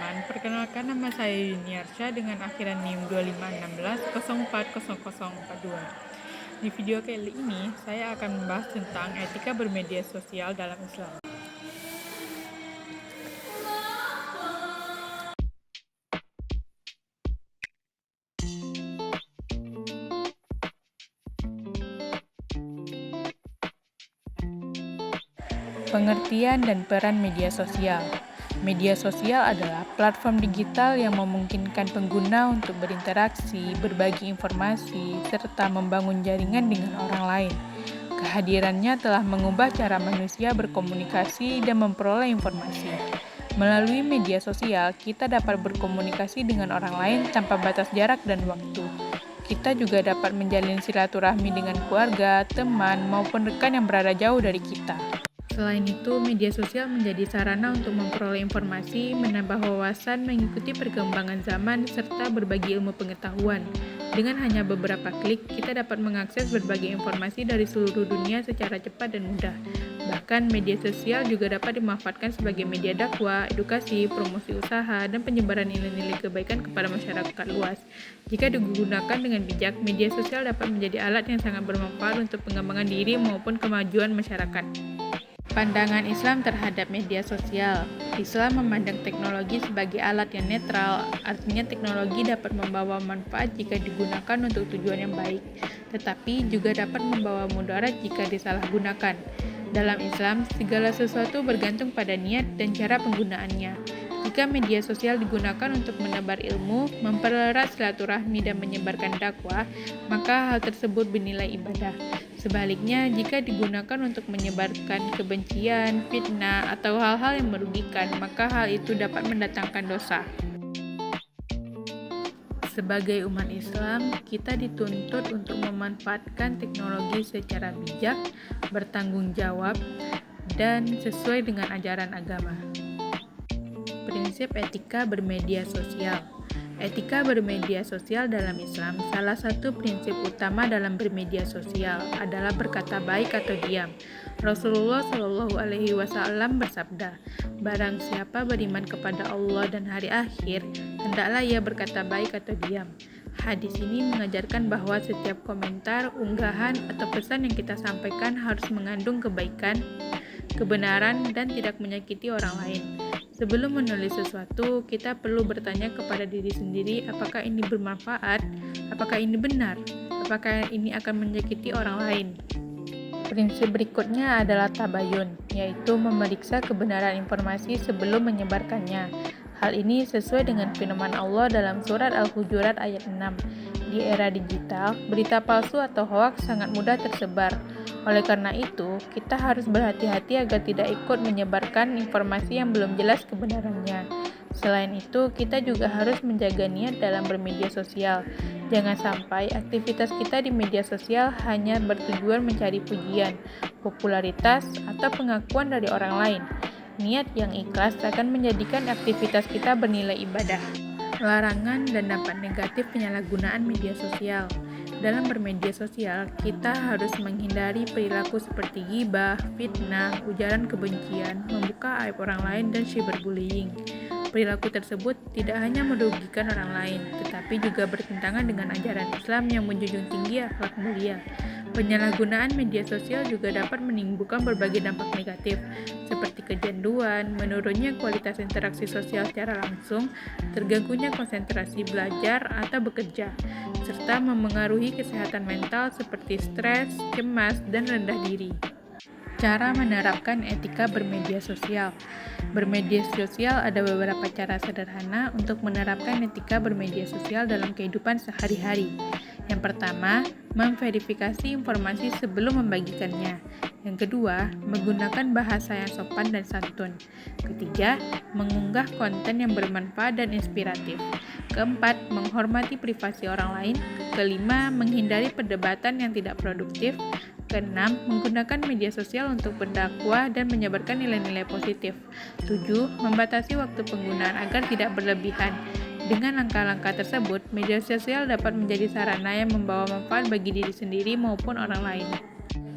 teman-teman, perkenalkan nama saya Yuniarsha dengan akhiran NIM 2516040042. Di video kali ini, saya akan membahas tentang etika bermedia sosial dalam Islam. Pengertian dan peran media sosial. Media sosial adalah platform digital yang memungkinkan pengguna untuk berinteraksi, berbagi informasi, serta membangun jaringan dengan orang lain. Kehadirannya telah mengubah cara manusia berkomunikasi dan memperoleh informasi. Melalui media sosial, kita dapat berkomunikasi dengan orang lain tanpa batas jarak dan waktu. Kita juga dapat menjalin silaturahmi dengan keluarga, teman, maupun rekan yang berada jauh dari kita. Selain itu, media sosial menjadi sarana untuk memperoleh informasi, menambah wawasan, mengikuti perkembangan zaman, serta berbagi ilmu pengetahuan. Dengan hanya beberapa klik, kita dapat mengakses berbagai informasi dari seluruh dunia secara cepat dan mudah. Bahkan, media sosial juga dapat dimanfaatkan sebagai media dakwah, edukasi, promosi usaha, dan penyebaran nilai-nilai kebaikan kepada masyarakat luas. Jika digunakan dengan bijak, media sosial dapat menjadi alat yang sangat bermanfaat untuk pengembangan diri maupun kemajuan masyarakat. Pandangan Islam terhadap media sosial. Islam memandang teknologi sebagai alat yang netral, artinya teknologi dapat membawa manfaat jika digunakan untuk tujuan yang baik, tetapi juga dapat membawa mudarat jika disalahgunakan. Dalam Islam, segala sesuatu bergantung pada niat dan cara penggunaannya. Jika media sosial digunakan untuk menebar ilmu, mempererat silaturahmi dan menyebarkan dakwah, maka hal tersebut bernilai ibadah. Sebaliknya, jika digunakan untuk menyebarkan kebencian, fitnah, atau hal-hal yang merugikan, maka hal itu dapat mendatangkan dosa. Sebagai umat Islam, kita dituntut untuk memanfaatkan teknologi secara bijak, bertanggung jawab, dan sesuai dengan ajaran agama. Prinsip etika bermedia sosial. Etika bermedia sosial dalam Islam, salah satu prinsip utama dalam bermedia sosial adalah berkata baik atau diam. Rasulullah Shallallahu Alaihi Wasallam bersabda, "Barang siapa beriman kepada Allah dan hari akhir, hendaklah ia berkata baik atau diam." Hadis ini mengajarkan bahwa setiap komentar, unggahan, atau pesan yang kita sampaikan harus mengandung kebaikan, kebenaran, dan tidak menyakiti orang lain. Sebelum menulis sesuatu, kita perlu bertanya kepada diri sendiri apakah ini bermanfaat, apakah ini benar, apakah ini akan menyakiti orang lain. Prinsip berikutnya adalah tabayun, yaitu memeriksa kebenaran informasi sebelum menyebarkannya. Hal ini sesuai dengan firman Allah dalam surat Al-Hujurat ayat 6. Di era digital, berita palsu atau hoaks sangat mudah tersebar. Oleh karena itu, kita harus berhati-hati agar tidak ikut menyebarkan informasi yang belum jelas kebenarannya. Selain itu, kita juga harus menjaga niat dalam bermedia sosial. Jangan sampai aktivitas kita di media sosial hanya bertujuan mencari pujian, popularitas, atau pengakuan dari orang lain. Niat yang ikhlas akan menjadikan aktivitas kita bernilai ibadah. Larangan dan dampak negatif penyalahgunaan media sosial. Dalam bermedia sosial, kita harus menghindari perilaku seperti ghibah, fitnah, ujaran kebencian, membuka aib orang lain, dan cyberbullying. Perilaku tersebut tidak hanya merugikan orang lain, tetapi juga bertentangan dengan ajaran Islam yang menjunjung tinggi akhlak mulia. Penyalahgunaan media sosial juga dapat menimbulkan berbagai dampak negatif, seperti kecanduan, menurunnya kualitas interaksi sosial secara langsung, terganggunya konsentrasi belajar atau bekerja, serta memengaruhi kesehatan mental seperti stres, cemas, dan rendah diri. Cara menerapkan etika bermedia sosial. Bermedia sosial ada beberapa cara sederhana untuk menerapkan etika bermedia sosial dalam kehidupan sehari-hari. Yang pertama, memverifikasi informasi sebelum membagikannya. Yang kedua, menggunakan bahasa yang sopan dan santun. Ketiga, mengunggah konten yang bermanfaat dan inspiratif. Keempat, menghormati privasi orang lain. Kelima, menghindari perdebatan yang tidak produktif. Keenam, menggunakan media sosial untuk berdakwah dan menyebarkan nilai-nilai positif. 7. Membatasi waktu penggunaan agar tidak berlebihan. Dengan langkah-langkah tersebut, media sosial dapat menjadi sarana yang membawa manfaat bagi diri sendiri maupun orang lain.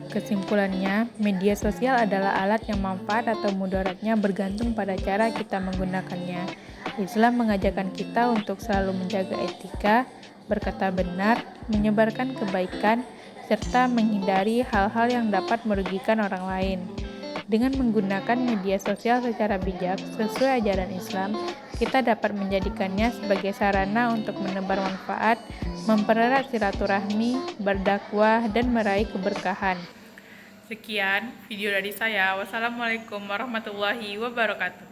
Kesimpulannya, media sosial adalah alat yang manfaat atau mudaratnya bergantung pada cara kita menggunakannya. Islam mengajarkan kita untuk selalu menjaga etika, berkata benar, menyebarkan kebaikan, serta menghindari hal-hal yang dapat merugikan orang lain. Dengan menggunakan media sosial secara bijak sesuai ajaran Islam, kita dapat menjadikannya sebagai sarana untuk menebar manfaat, mempererat silaturahmi, berdakwah, dan meraih keberkahan. Sekian video dari saya. Wassalamualaikum warahmatullahi wabarakatuh.